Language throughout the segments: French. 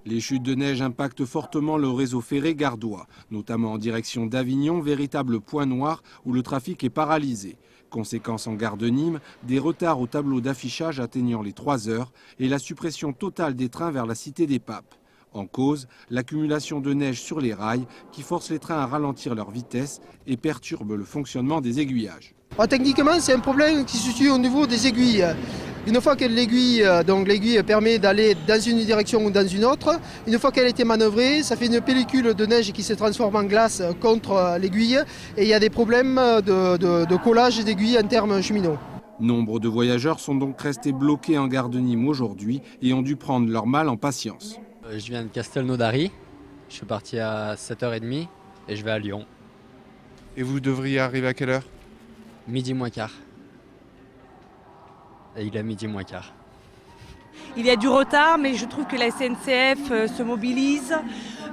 Les chutes de neige impactent fortement le réseau ferré gardois, notamment en direction d'Avignon, véritable point noir où le trafic est paralysé. Conséquence en gare de Nîmes, des retards au tableau d'affichage atteignant les 3 heures et la suppression totale des trains vers la Cité des Papes. En cause, l'accumulation de neige sur les rails qui force les trains à ralentir leur vitesse et perturbe le fonctionnement des aiguillages. Techniquement, c'est un problème qui se situe au niveau des aiguilles. Une fois que l'aiguille permet d'aller dans une direction ou dans une autre, une fois qu'elle a été manœuvrée, ça fait une pellicule de neige qui se transforme en glace contre l'aiguille et il y a des problèmes de collage d'aiguilles en termes cheminots. Nombre de voyageurs sont donc restés bloqués en gare de Nîmes aujourd'hui et ont dû prendre leur mal en patience. Je viens de Castelnaudary, je suis parti à 7h30 et je vais à Lyon. Et vous devriez arriver à quelle heure? Midi moins quart. Et il est midi moins quart. Il y a du retard, mais je trouve que la SNCF se mobilise,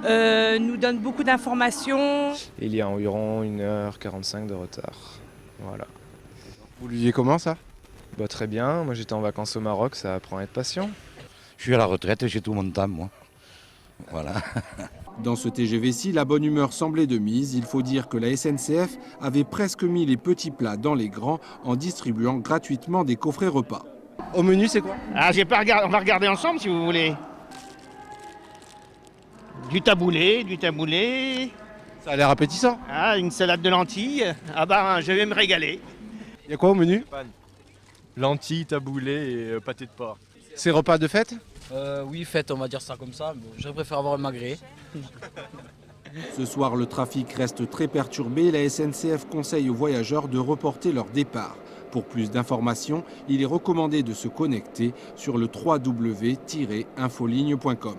nous donne beaucoup d'informations. Il y a environ 1h45 de retard. Voilà. Vous le vivez comment ça? Très bien, moi j'étais en vacances au Maroc, ça apprend à être patient. Je suis à la retraite, j'ai tout mon temps, moi. Voilà. Dans ce TGV-ci, la bonne humeur semblait de mise. Il faut dire que la SNCF avait presque mis les petits plats dans les grands en distribuant gratuitement des coffrets repas. Au menu, c'est quoi? J'ai pas regardé, on va regarder ensemble si vous voulez. Du taboulé. Ça a l'air appétissant. Une salade de lentilles. Je vais me régaler. Il y a quoi au menu? Lentilles, taboulé et pâté de porc. C'est repas de fête? Oui, fête, on va dire ça comme ça. Je préfère avoir un magret. Ce soir, le trafic reste très perturbé. La SNCF conseille aux voyageurs de reporter leur départ. Pour plus d'informations, il est recommandé de se connecter sur le www-infoligne.com.